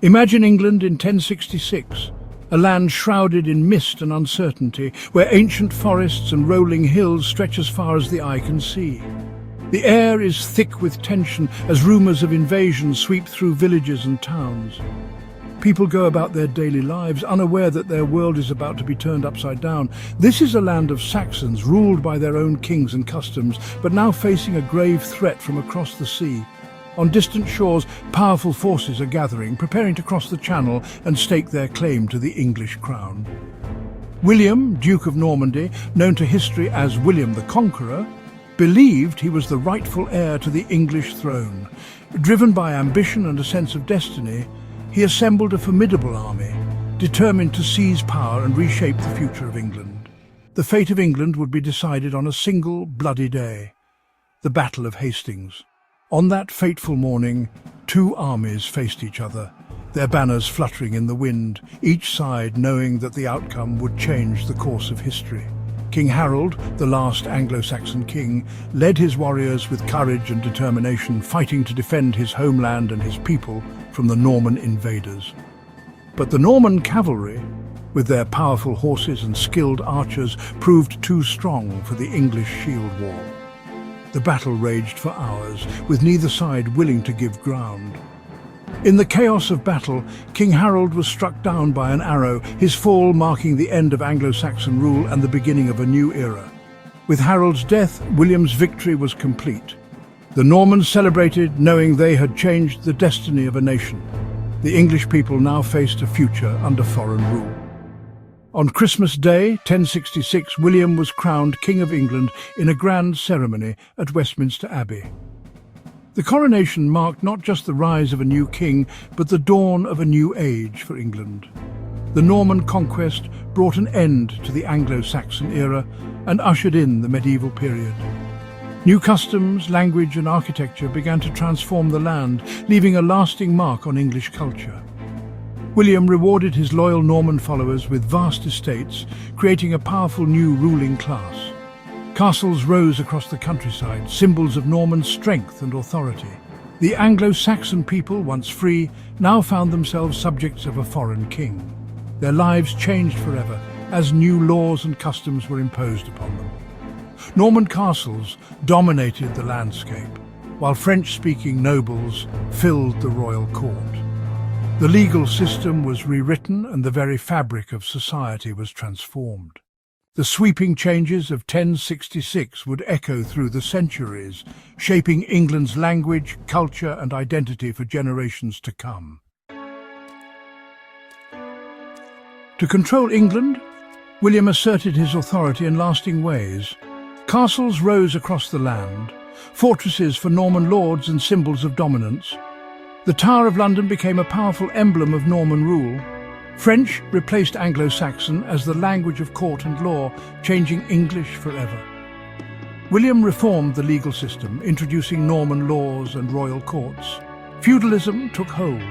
Imagine England in 1066, a land shrouded in mist and uncertainty, where ancient forests and rolling hills stretch as far as the eye can see. The air is thick with tension as rumours of invasion sweep through villages and towns. People go about their daily lives, unaware that their world is about to be turned upside down. This is a land of Saxons, ruled by their own kings and customs, but now facing a grave threat from across the sea. On distant shores, powerful forces are gathering, preparing to cross the Channel and stake their claim to the English crown. William, Duke of Normandy, known to history as William the Conqueror, believed he was the rightful heir to the English throne. Driven by ambition and a sense of destiny, he assembled a formidable army, determined to seize power and reshape the future of England. The fate of England would be decided on a single bloody day, the Battle of Hastings. On that fateful morning, two armies faced each other, their banners fluttering in the wind, each side knowing that the outcome would change the course of history. King Harold, the last Anglo-Saxon king, led his warriors with courage and determination, fighting to defend his homeland and his people from the Norman invaders. But the Norman cavalry, with their powerful horses and skilled archers, proved too strong for the English shield wall. The battle raged for hours, with neither side willing to give ground. In the chaos of battle, King Harold was struck down by an arrow, his fall marking the end of Anglo-Saxon rule and the beginning of a new era. With Harold's death, William's victory was complete. The Normans celebrated, knowing they had changed the destiny of a nation. The English people now faced a future under foreign rule. On Christmas Day, 1066, William was crowned King of England in a grand ceremony at Westminster Abbey. The coronation marked not just the rise of a new king, but the dawn of a new age for England. The Norman Conquest brought an end to the Anglo-Saxon era and ushered in the medieval period. New customs, language and architecture began to transform the land, leaving a lasting mark on English culture. William rewarded his loyal Norman followers with vast estates, creating a powerful new ruling class. Castles rose across the countryside, symbols of Norman strength and authority. The Anglo-Saxon people, once free, now found themselves subjects of a foreign king. Their lives changed forever as new laws and customs were imposed upon them. Norman castles dominated the landscape, while French-speaking nobles filled the royal court. The legal system was rewritten and the very fabric of society was transformed. The sweeping changes of 1066 would echo through the centuries, shaping England's language, culture and identity for generations to come. To control England, William asserted his authority in lasting ways. Castles rose across the land, fortresses for Norman lords and symbols of dominance. The Tower of London became a powerful emblem of Norman rule. French replaced Anglo-Saxon as the language of court and law, changing English forever. William reformed the legal system, introducing Norman laws and royal courts. Feudalism took hold.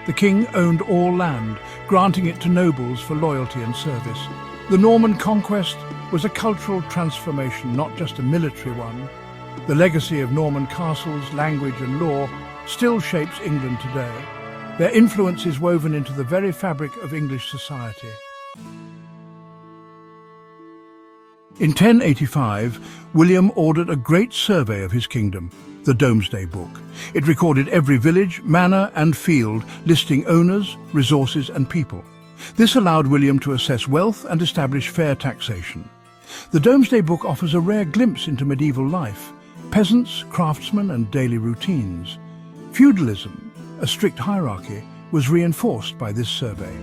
The king owned all land, granting it to nobles for loyalty and service. The Norman Conquest was a cultural transformation, not just a military one. The legacy of Norman castles, language and law still shapes England today. Their influence is woven into the very fabric of English society. In 1085, William ordered a great survey of his kingdom, the Domesday Book. It recorded every village, manor and field, listing owners, resources and people. This allowed William to assess wealth and establish fair taxation. The Domesday Book offers a rare glimpse into medieval life, peasants, craftsmen and daily routines. Feudalism, a strict hierarchy, was reinforced by this survey.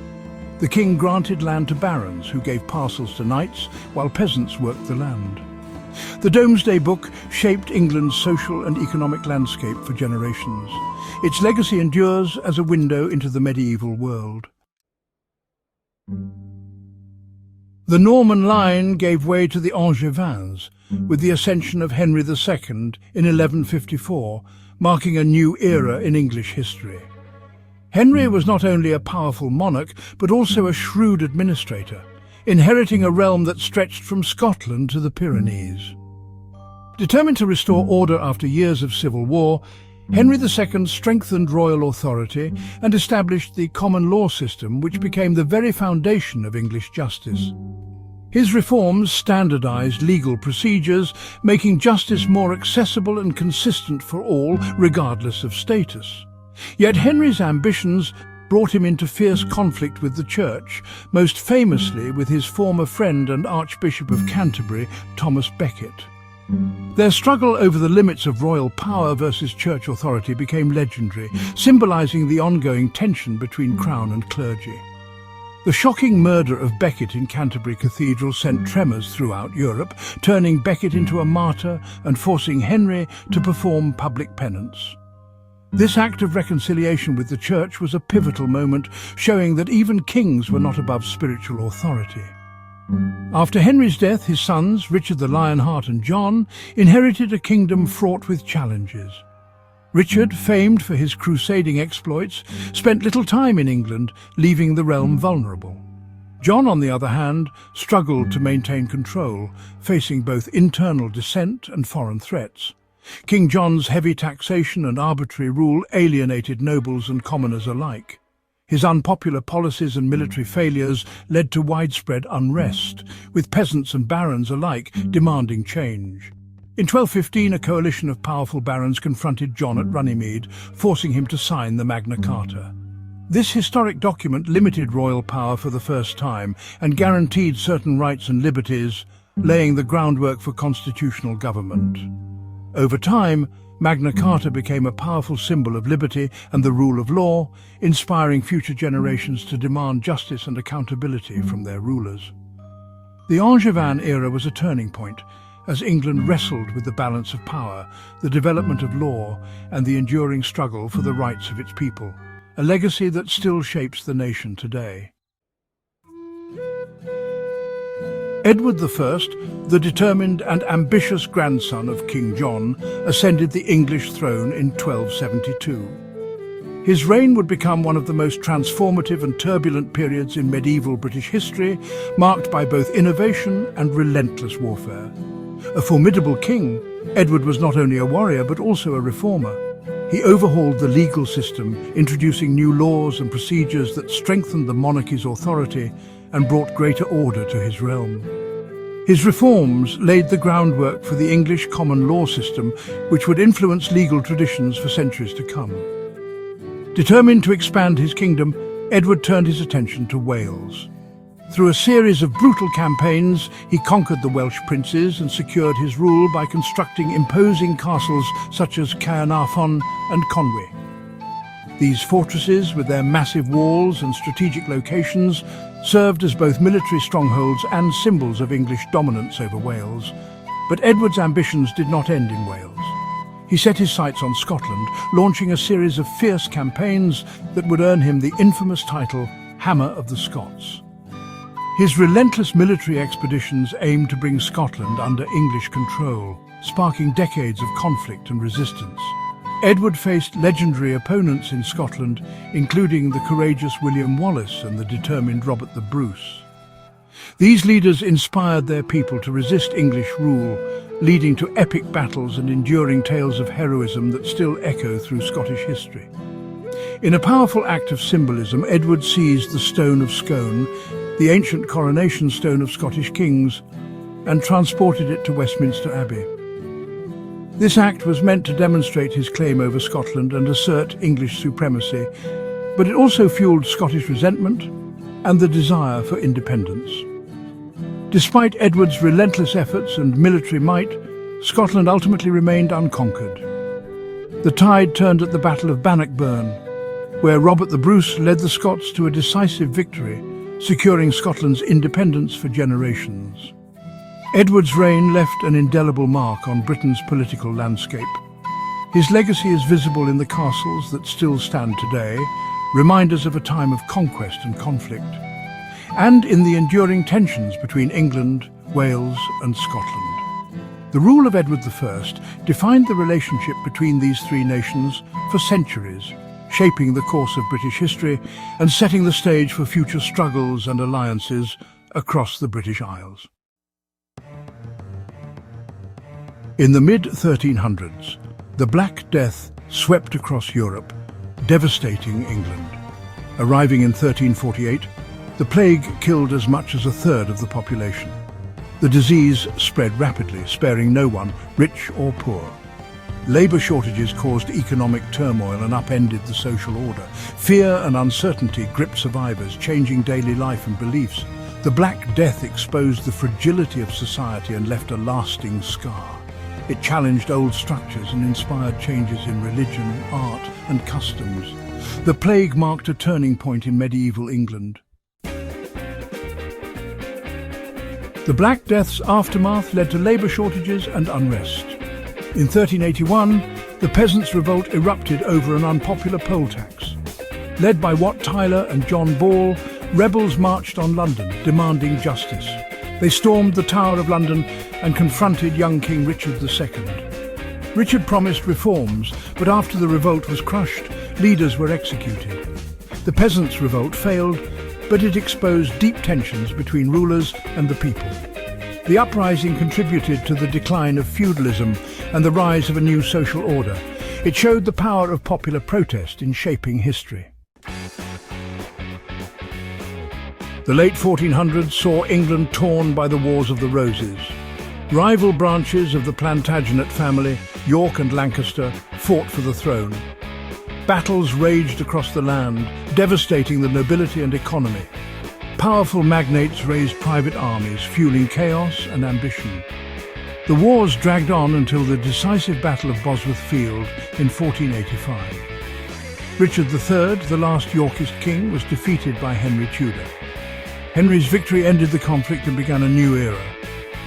The king granted land to barons, who gave parcels to knights, while peasants worked the land. The Domesday Book shaped England's social and economic landscape for generations. Its legacy endures as a window into the medieval world. The Norman line gave way to the Angevins, with the ascension of Henry II in 1154, marking a new era in English history. Henry was not only a powerful monarch, but also a shrewd administrator, inheriting a realm that stretched from Scotland to the Pyrenees. Determined to restore order after years of civil war, Henry II strengthened royal authority and established the common law system, which became the very foundation of English justice. His reforms standardized legal procedures, making justice more accessible and consistent for all, regardless of status. Yet Henry's ambitions brought him into fierce conflict with the Church, most famously with his former friend and Archbishop of Canterbury, Thomas Becket. Their struggle over the limits of royal power versus church authority became legendary, symbolizing the ongoing tension between crown and clergy. The shocking murder of Becket in Canterbury Cathedral sent tremors throughout Europe, turning Becket into a martyr and forcing Henry to perform public penance. This act of reconciliation with the Church was a pivotal moment, showing that even kings were not above spiritual authority. After Henry's death, his sons, Richard the Lionheart and John, inherited a kingdom fraught with challenges. Richard, famed for his crusading exploits, spent little time in England, leaving the realm vulnerable. John, on the other hand, struggled to maintain control, facing both internal dissent and foreign threats. King John's heavy taxation and arbitrary rule alienated nobles and commoners alike. His unpopular policies and military failures led to widespread unrest, with peasants and barons alike demanding change. In 1215, a coalition of powerful barons confronted John at Runnymede, forcing him to sign the Magna Carta. This historic document limited royal power for the first time and guaranteed certain rights and liberties, laying the groundwork for constitutional government. Over time, Magna Carta became a powerful symbol of liberty and the rule of law, inspiring future generations to demand justice and accountability from their rulers. The Angevin era was a turning point, as England wrestled with the balance of power, the development of law, and the enduring struggle for the rights of its people, a legacy that still shapes the nation today. Edward I, the determined and ambitious grandson of King John, ascended the English throne in 1272. His reign would become one of the most transformative and turbulent periods in medieval British history, marked by both innovation and relentless warfare. A formidable king, Edward was not only a warrior but also a reformer. He overhauled the legal system, introducing new laws and procedures that strengthened the monarchy's authority and brought greater order to his realm. His reforms laid the groundwork for the English common law system, which would influence legal traditions for centuries to come. Determined to expand his kingdom, Edward turned his attention to Wales. Through a series of brutal campaigns, he conquered the Welsh princes and secured his rule by constructing imposing castles such as Caernarfon and Conwy. These fortresses, with their massive walls and strategic locations, served as both military strongholds and symbols of English dominance over Wales. But Edward's ambitions did not end in Wales. He set his sights on Scotland, launching a series of fierce campaigns that would earn him the infamous title Hammer of the Scots. His relentless military expeditions aimed to bring Scotland under English control, sparking decades of conflict and resistance. Edward faced legendary opponents in Scotland, including the courageous William Wallace and the determined Robert the Bruce. These leaders inspired their people to resist English rule, leading to epic battles and enduring tales of heroism that still echo through Scottish history. In a powerful act of symbolism, Edward seized the Stone of Scone, the ancient coronation stone of Scottish kings, and transported it to Westminster Abbey. This act was meant to demonstrate his claim over Scotland and assert English supremacy, but it also fueled Scottish resentment and the desire for independence. Despite Edward's relentless efforts and military might, Scotland ultimately remained unconquered. The tide turned at the Battle of Bannockburn, where Robert the Bruce led the Scots to a decisive victory, securing Scotland's independence for generations. Edward's reign left an indelible mark on Britain's political landscape. His legacy is visible in the castles that still stand today, reminders of a time of conquest and conflict, and in the enduring tensions between England, Wales and Scotland. The rule of Edward I defined the relationship between these three nations for centuries, shaping the course of British history and setting the stage for future struggles and alliances across the British Isles. In the mid-1300s, the Black Death swept across Europe, devastating England. Arriving in 1348, the plague killed as much as a third of the population. The disease spread rapidly, sparing no one, rich or poor. Labour shortages caused economic turmoil and upended the social order. Fear and uncertainty gripped survivors, changing daily life and beliefs. The Black Death exposed the fragility of society and left a lasting scar. It challenged old structures and inspired changes in religion, art and customs. The plague marked a turning point in medieval England. The Black Death's aftermath led to labour shortages and unrest. In 1381, the peasants' revolt erupted over an unpopular poll tax. Led by Wat Tyler and John Ball, rebels marched on London, demanding justice. They stormed the Tower of London and confronted young King Richard II. Richard promised reforms, but after the revolt was crushed, leaders were executed. The peasants' revolt failed, but it exposed deep tensions between rulers and the people. The uprising contributed to the decline of feudalism and the rise of a new social order. It showed the power of popular protest in shaping history. The late 1400s saw England torn by the Wars of the Roses. Rival branches of the Plantagenet family, York and Lancaster, fought for the throne. Battles raged across the land, devastating the nobility and economy. Powerful magnates raised private armies, fueling chaos and ambition. The wars dragged on until the decisive Battle of Bosworth Field in 1485. Richard III, the last Yorkist king, was defeated by Henry Tudor. Henry's victory ended the conflict and began a new era.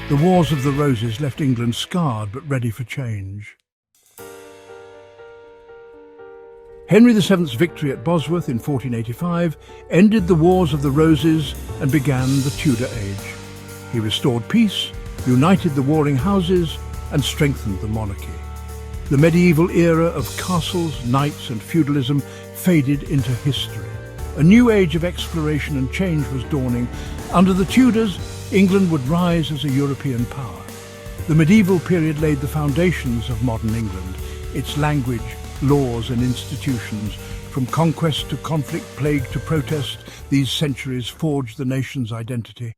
The Wars of the Roses left England scarred but ready for change. Henry VII's victory at Bosworth in 1485 ended the Wars of the Roses and began the Tudor Age. He restored peace, united the warring houses, and strengthened the monarchy. The medieval era of castles, knights, and feudalism faded into history. A new age of exploration and change was dawning. Under the Tudors, England would rise as a European power. The medieval period laid the foundations of modern England, its language, laws and institutions. From conquest to conflict, plague to protest, these centuries forged the nation's identity.